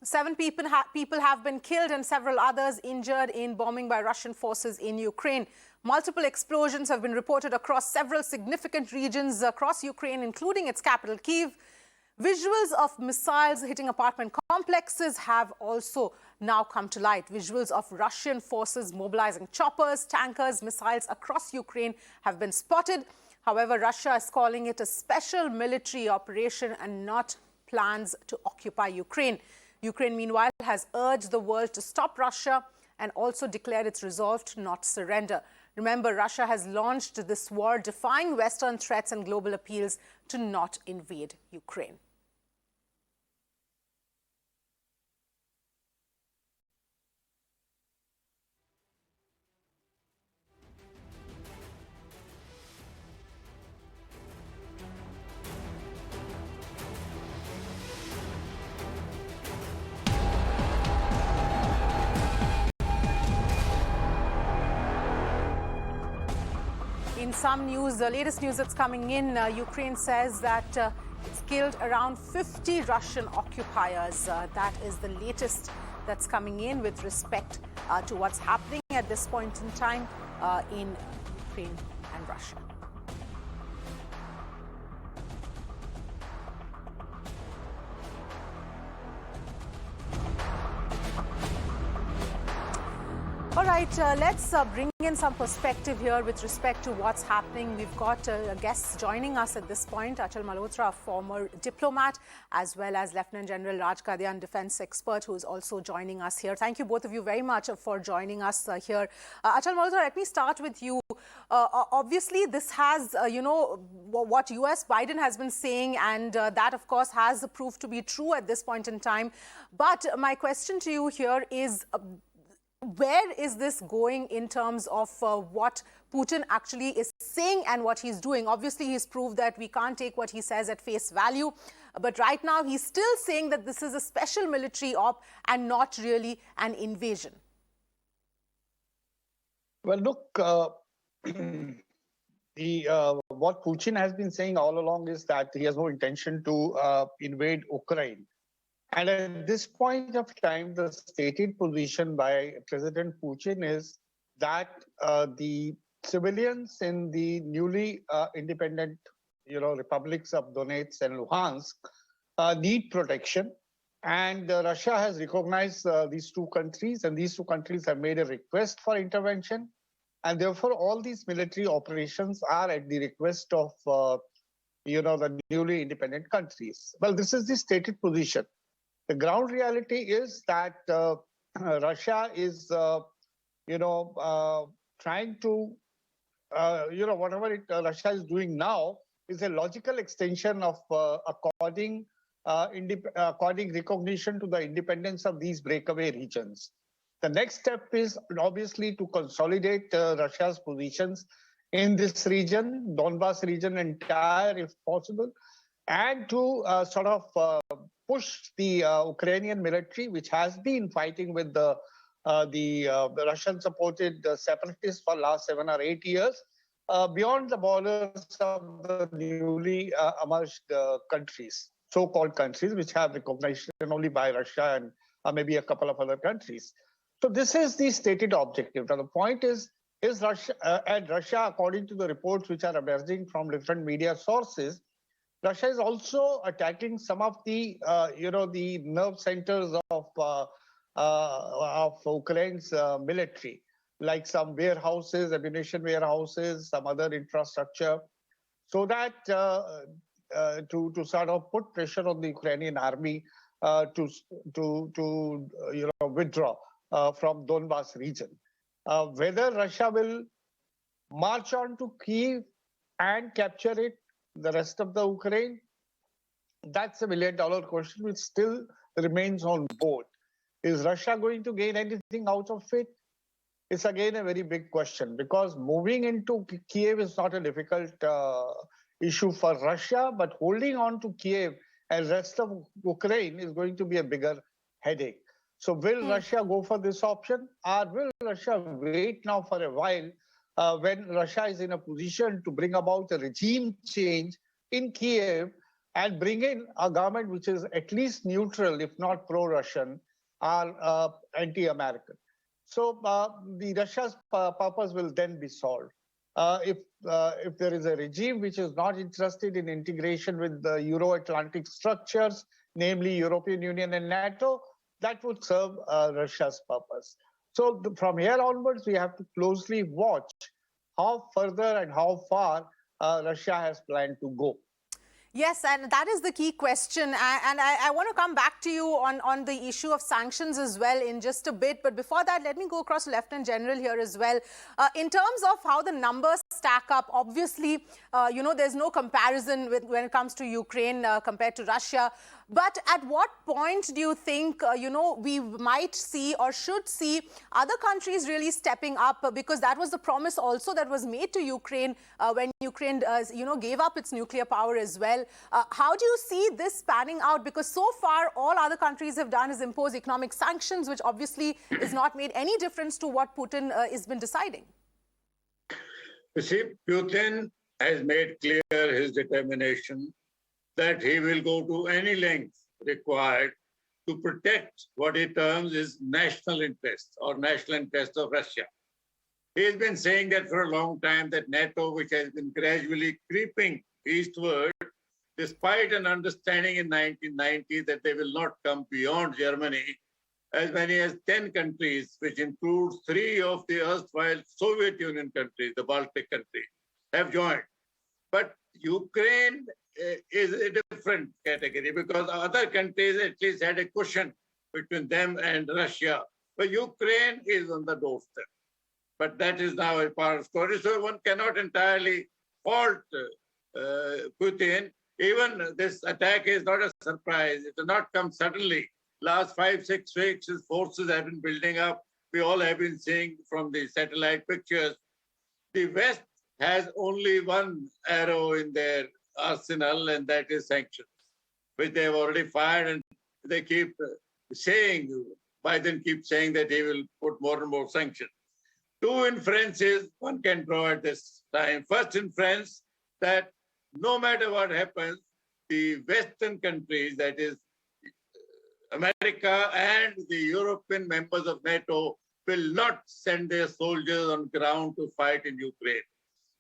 Seven people have been killed and several others injured in bombing by Russian forces in Ukraine. Multiple explosions have been reported across several significant regions across Ukraine, including its capital, Kyiv. Visuals of missiles hitting apartment complexes have also now come to light. Visuals of Russian forces mobilizing choppers, tankers, missiles across Ukraine have been spotted. However, Russia is calling it a special military operation and not plans to occupy Ukraine. Ukraine, meanwhile, has urged the world to stop Russia and also declared its resolve to not surrender. Remember, Russia has launched this war defying Western threats and global appeals to not invade Ukraine. In some news, the latest news that's coming in, Ukraine says that it's killed around 50 Russian occupiers. That is the latest that's coming in with respect to what's happening at this point in time in Ukraine and Russia. All right, let's bring in some perspective here with respect to what's happening. We've got guests joining us at this point, Achal Malhotra, a former diplomat, as well as Lieutenant General Raj Kadyan, defense expert, who is also joining us here. Thank you, both of you, very much for joining us here. Achal Malhotra, let me start with you. Obviously, this has, what US Biden has been saying, and that, of course, has proved to be true at this point in time. But my question to you here is, where is this going in terms of what Putin actually is saying and what he's doing? Obviously, he's proved that we can't take what he says at face value. But right now, he's still saying that this is a special military op and not really an invasion. Well, look, what Putin has been saying all along is that he has no intention to invade Ukraine. And at this point of time, the stated position by President Putin is that the civilians in the newly independent, republics of Donetsk and Luhansk need protection. And Russia has recognized these two countries, and these two countries have made a request for intervention. And therefore, all these military operations are at the request of, the newly independent countries. Well, this is the stated position. The ground reality is that Russia is, trying to, whatever Russia is doing now is a logical extension of according recognition to the independence of these breakaway regions. The next step is obviously to consolidate Russia's positions in this region, Donbas region entire, if possible, and to push the Ukrainian military, which has been fighting with the Russian-supported separatists for the last 7 or 8 years, beyond the borders of the newly emerged countries, so-called countries, which have recognition only by Russia and maybe a couple of other countries. So this is the stated objective. Now the point is Russia, according to the reports which are emerging from different media sources, Russia is also attacking some of the, the nerve centers of Ukraine's military, like some warehouses, ammunition warehouses, some other infrastructure, so that to sort of put pressure on the Ukrainian army to withdraw from Donbas region. Whether Russia will march on to Kyiv and capture it, the rest of the Ukraine, that's $1 million question which still remains on board. Is Russia going to gain anything out of it? It's again a very big question, because moving into Kiev is not a difficult issue for Russia, but holding on to Kiev and rest of Ukraine is going to be a bigger headache. So will Russia go for this option, or will Russia wait now for a while when Russia is in a position to bring about a regime change in Kiev, and bring in a government which is at least neutral, if not pro-Russian, or anti-American. So the Russia's purpose will then be solved. If there is a regime which is not interested in integration with the Euro-Atlantic structures, namely European Union and NATO, that would serve Russia's purpose. So from here onwards, we have to closely watch how further and how far Russia has planned to go. Yes, and that is the key question. And I want to come back to you on the issue of sanctions as well in just a bit. But before that, let me go across to Lieutenant General here as well. In terms of how the numbers stack up, obviously, there's no comparison when it comes to Ukraine compared to Russia. But at what point do you think, we might see or should see other countries really stepping up? Because that was the promise also that was made to Ukraine when Ukraine, gave up its nuclear power as well. How do you see this panning out? Because so far, all other countries have done is impose economic sanctions, which obviously has not made any difference to what Putin has been deciding. You see, Putin has made clear his determination that he will go to any length required to protect what he terms is national interest or national interest of Russia. He has been saying that for a long time, that NATO, which has been gradually creeping eastward, despite an understanding in 1990 that they will not come beyond Germany, as many as 10 countries, which includes 3 of the erstwhile Soviet Union countries, the Baltic countries, have joined. But Ukraine is a different category because other countries at least had a cushion between them and Russia. But Ukraine is on the doorstep. But that is now a part of the story. So one cannot entirely fault Putin. Even this attack is not a surprise. It did not come suddenly. Last 5-6 weeks, his forces have been building up. We all have been seeing from the satellite pictures. The West has only one arrow in their arsenal, and that is sanctions, which they have already fired. And they keep saying, Biden keeps saying that he will put more and more sanctions. 2 inferences one can draw at this time. First inference, that no matter what happens, the Western countries, that is America and the European members of NATO, will not send their soldiers on ground to fight in Ukraine,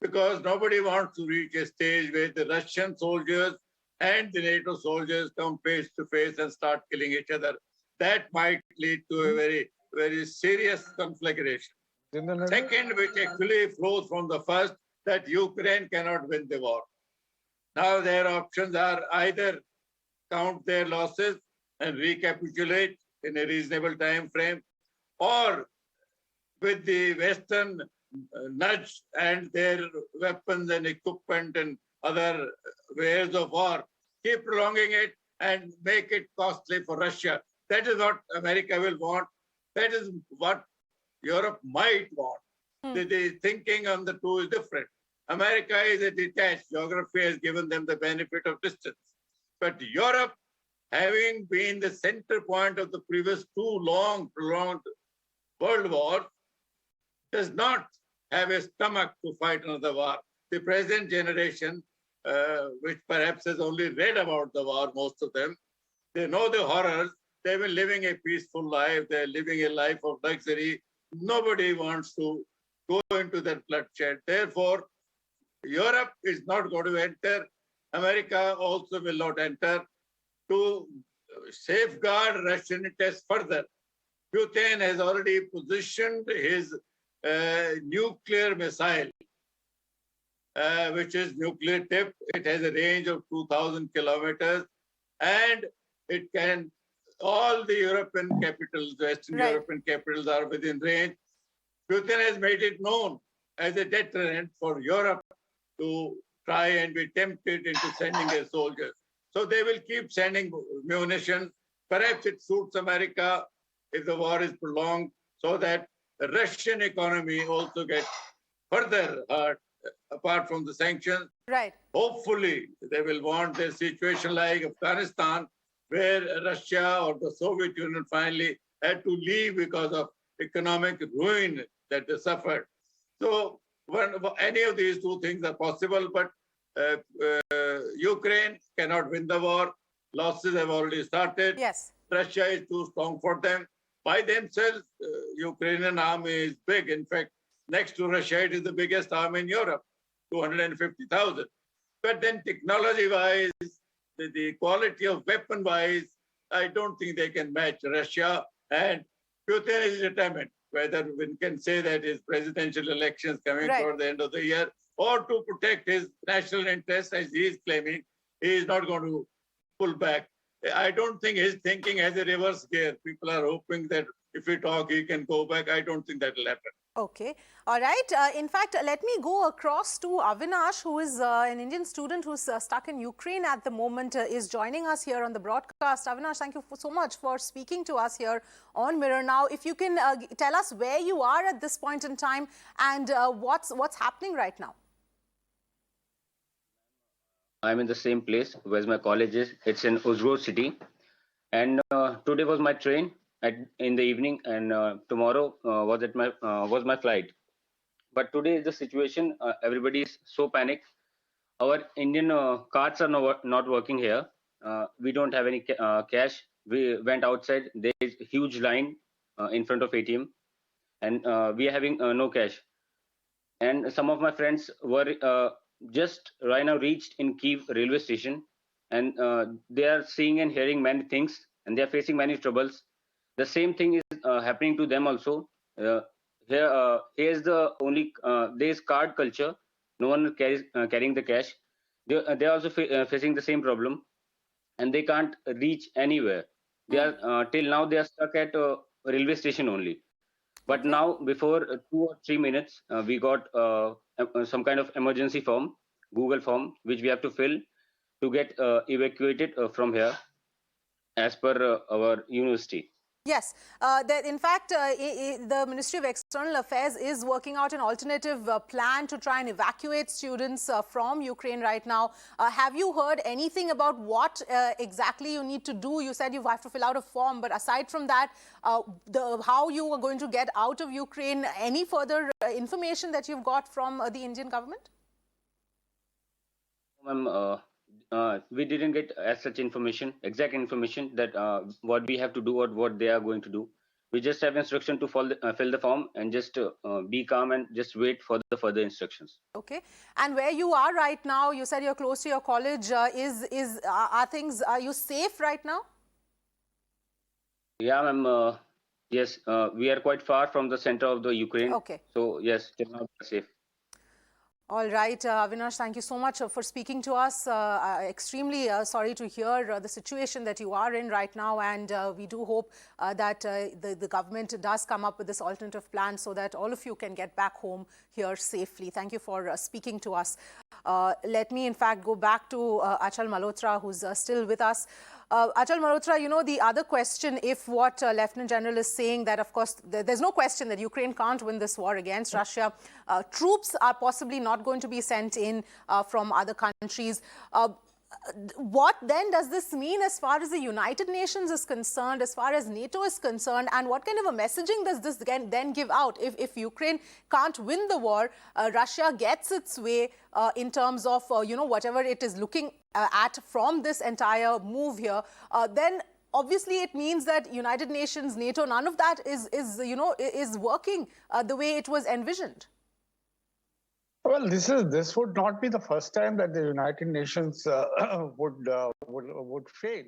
because nobody wants to reach a stage where the Russian soldiers and the NATO soldiers come face to face and start killing each other. That might lead to a very, very serious conflagration. Second, which actually flows from the first, that Ukraine cannot win the war. Now their options are either count their losses and recapitulate in a reasonable time frame, or with the Western nudge and their weapons and equipment and other ways of war, keep prolonging it and make it costly for Russia. That is what America will want. That is what Europe might want. The thinking on the two is different. America is a detached. Geography has given them the benefit of distance. But Europe, having been the center point of the previous 2 long, prolonged world wars, does not have a stomach to fight another war. The present generation, which perhaps has only read about the war, most of them, they know the horrors. They've been living a peaceful life. They're living a life of luxury. Nobody wants to go into that bloodshed. Therefore, Europe is not going to enter. America also will not enter to safeguard Russian interests further. Putin has already positioned his nuclear missile, which is nuclear tipped. It has a range of 2,000 kilometers, and it can, all the European capitals, Western European capitals are within range. Putin has made it known as a deterrent for Europe to try and be tempted into sending their soldiers. So they will keep sending munitions. Perhaps it suits America if the war is prolonged, so that the Russian economy also gets further hurt, apart from the sanctions. Right. Hopefully, they will want a situation like Afghanistan, where Russia or the Soviet Union finally had to leave because of economic ruin that they suffered. So any of these 2 things are possible, but Ukraine cannot win the war. Losses have already started. Yes. Russia is too strong for them. By themselves, Ukrainian army is big. In fact, next to Russia, it is the biggest army in Europe, 250,000. But then technology-wise, the quality of weapon-wise, I don't think they can match Russia. And Putin is determined, whether one can say that his presidential elections coming toward the end of the year, or to protect his national interests, as he is claiming, he is not going to pull back. I don't think his thinking has a reverse gear. People are hoping that if we talk, he can go back. I don't think that will happen. Okay. All right. In fact, let me go across to Avinash, who is an Indian student who's stuck in Ukraine at the moment, is joining us here on the broadcast. Avinash, thank you so much for speaking to us here on Mirror Now. If you can tell us where you are at this point in time and what's happening right now. I'm in the same place where my college is. It's in Uzhgorod city. And today was my train in the evening, and tomorrow was my flight. But today is the situation. Everybody is so panicked. Our Indian cards are not working here. We don't have any cash. We went outside. There is a huge line in front of ATM, and we are having no cash. And some of my friends were just right now reached in Kiev railway station, and they are seeing and hearing many things, and they are facing many troubles. The same thing is happening to them also. Here's the only there is card culture. No one carrying the cash. They are also facing the same problem, and they can't reach anywhere. They are till now they are stuck at railway station only. But now, before 2 or 3 minutes, we got some kind of emergency form, Google form, which we have to fill to get evacuated from here, as per our university. Yes, in fact, the Ministry of External Affairs is working out an alternative plan to try and evacuate students from Ukraine right now. Have you heard anything about what exactly you need to do? You said you have to fill out a form, but aside from that, how you are going to get out of Ukraine, any further information that you've got from the Indian government? Ma'am, we didn't get as such information, exact information that what we have to do or what they are going to do. We just have instruction to fill the form and just be calm and just wait for the further instructions. Okay. And where you are right now, you said you're close to your college. Are you safe right now? Yeah, ma'am. Yes, we are quite far from the center of the Ukraine. Okay. So yes, till now we are safe. All right, Avinash, thank you so much for speaking to us. Extremely sorry to hear the situation that you are in right now, and we do hope that the government does come up with this alternative plan so that all of you can get back home here safely. Thank you for speaking to us. Let me, in fact, go back to Achal Malhotra, who's still with us. Achal Malhotra, you know, the other question, if what Lieutenant General is saying, that of course there's no question that Ukraine can't win this war against Russia. Troops are possibly not going to be sent in from other countries. What then does this mean as far as the United Nations is concerned, as far as NATO is concerned, and what kind of a messaging does this then give out? If Ukraine can't win the war, Russia gets its way in terms of, whatever it is looking at from this entire move here, then obviously it means that United Nations, NATO, none of that is working the way it was envisioned. Well, this would not be the first time that the United Nations would fail.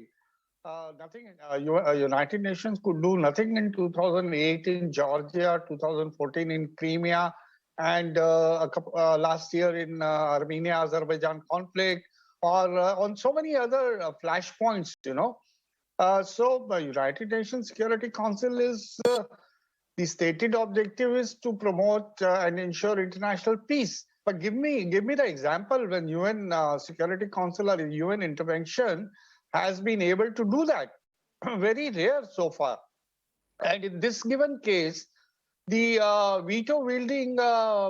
United Nations could do nothing in 2008 in Georgia, 2014 in Crimea, and last year in Armenia-Azerbaijan conflict, or on so many other flashpoints. So the United Nations Security Council is. The stated objective is to promote and ensure international peace. But give me the example when UN Security Council or UN intervention has been able to do that. Very rare so far. And in this given case, the veto-wielding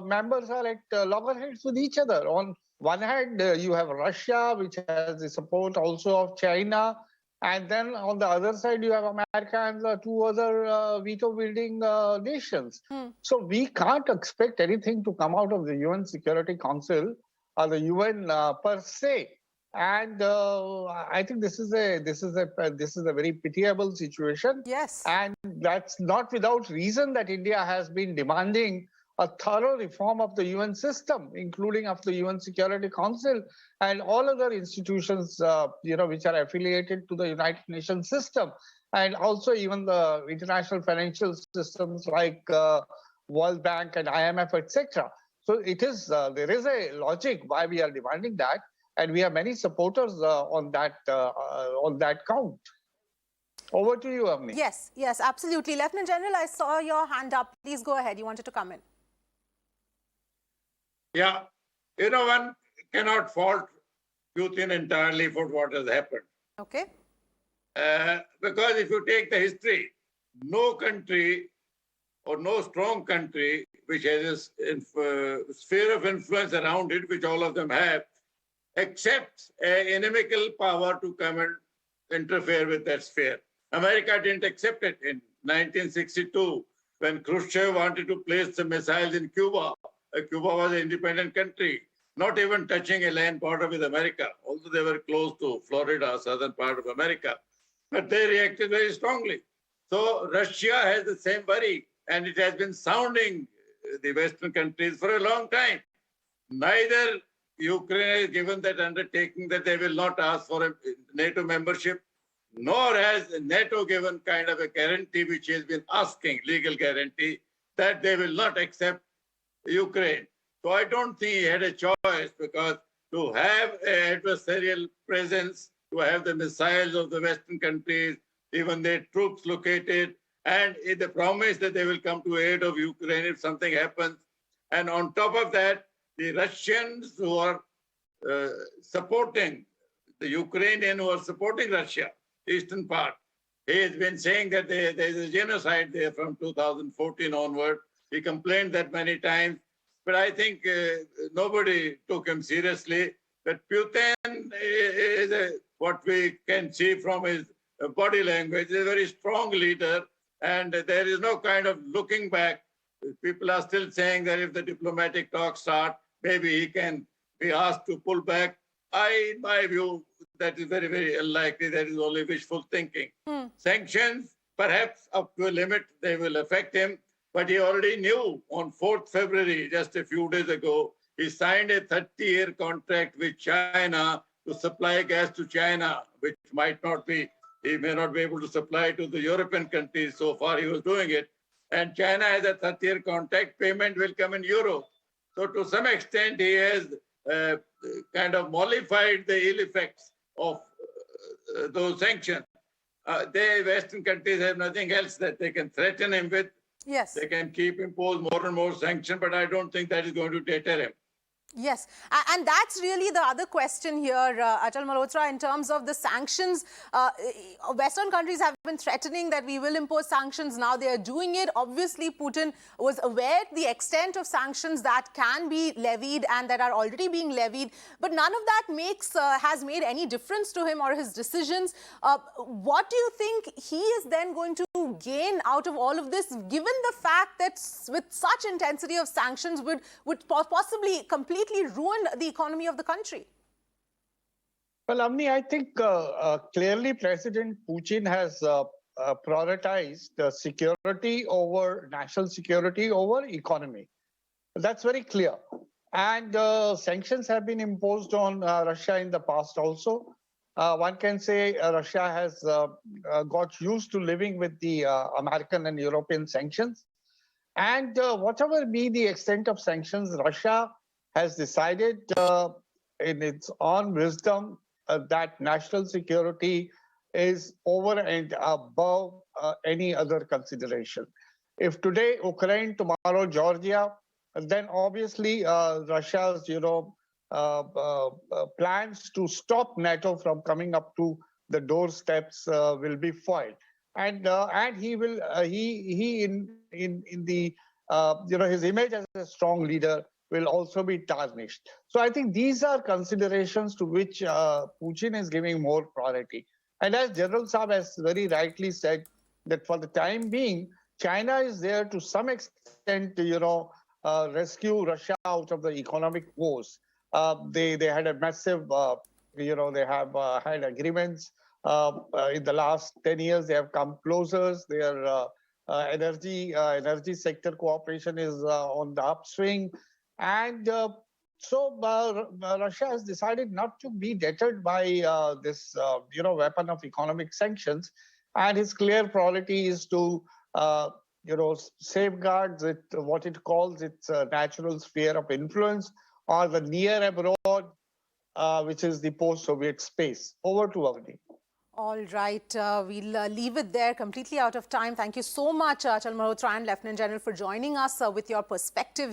members are at loggerheads with each other. On one hand, you have Russia, which has the support also of China. And then on the other side, you have America and the two other veto-wielding nations. So we can't expect anything to come out of the UN Security Council or the UN per se. And I think this is a very pitiable situation. Yes. And that's not without reason that India has been demanding a thorough reform of the UN system, including of the UN Security Council and all other institutions, which are affiliated to the United Nations system, and also even the international financial systems like World Bank and IMF, etc. So there is a logic why we are demanding that, and we have many supporters on that count. Over to you, Avni. Yes, yes, absolutely. Lieutenant General, I saw your hand up. Please go ahead. You wanted to come in. Yeah, one cannot fault Putin entirely for what has happened. Okay. Because if you take the history, no country or no strong country which has a sphere of influence around it, which all of them have, accepts an inimical power to come and interfere with that sphere. America didn't accept it in 1962 when Khrushchev wanted to place the missiles in Cuba. Cuba was an independent country, not even touching a land border with America, although they were close to Florida, southern part of America. But they reacted very strongly. So Russia has the same worry, and it has been sounding the Western countries for a long time. Neither Ukraine has given that undertaking that they will not ask for a NATO membership, nor has NATO given kind of a guarantee which has been asking, legal guarantee, that they will not accept Ukraine. So I don't think he had a choice, because to have an adversarial presence, to have the missiles of the Western countries, even their troops located, and the promise that they will come to aid of Ukraine if something happens. And on top of that, the Russians who are supporting the Ukrainian who are supporting Russia, eastern part, he has been saying that there is a genocide there from 2014 onward. He complained that many times, but I think nobody took him seriously. But Putin is what we can see from his body language, is a very strong leader, and there is no kind of looking back. People are still saying that if the diplomatic talks start, maybe he can be asked to pull back. In my view, that is very, very unlikely. That is only wishful thinking. Sanctions, perhaps up to a limit, they will affect him. But he already knew on 4th February, just a few days ago, he signed a 30-year contract with China to supply gas to China, which he may not be able to supply to the European countries. So far, he was doing it. And China has a 30-year contract. Payment will come in euro. So to some extent, he has kind of mollified the ill effects of those sanctions. Western countries have nothing else that they can threaten him with. Yes. They can impose more and more sanctions, but I don't think that is going to deter him. Yes, and that's really the other question here, Achal Malhotra, in terms of the sanctions. Western countries have been threatening that we will impose sanctions. Now they are doing it. Obviously, Putin was aware the extent of sanctions that can be levied and that are already being levied. But none of that has made any difference to him or his decisions. What do you think he is then going to gain out of all of this, given the fact that with such intensity of sanctions would possibly completely ruined the economy of the country? Well, Amni, I think clearly President Putin has prioritized security over national security over economy. That's very clear. And sanctions have been imposed on Russia in the past also. One can say Russia has got used to living with the American and European sanctions. And whatever be the extent of sanctions, Russia has decided in its own wisdom that national security is over and above any other consideration. If today Ukraine, tomorrow Georgia, then obviously Russia's plans to stop NATO from coming up to the doorsteps will be foiled, and he will in the his image as a strong leader will also be tarnished. So I think these are considerations to which Putin is giving more priority. And as General Saab has very rightly said, that for the time being, China is there to some extent, rescue Russia out of the economic woes. They had a massive, they have had agreements. In the last 10 years, they have come closer. Their energy sector cooperation is on the upswing. And Russia has decided not to be deterred by this, weapon of economic sanctions. And its clear priority is to, safeguard what it calls its natural sphere of influence, or the near abroad, which is the post-Soviet space. Over to Avni. All right, we'll leave it there, completely out of time. Thank you so much, Achal Malhotra and Lieutenant General, for joining us with your perspective.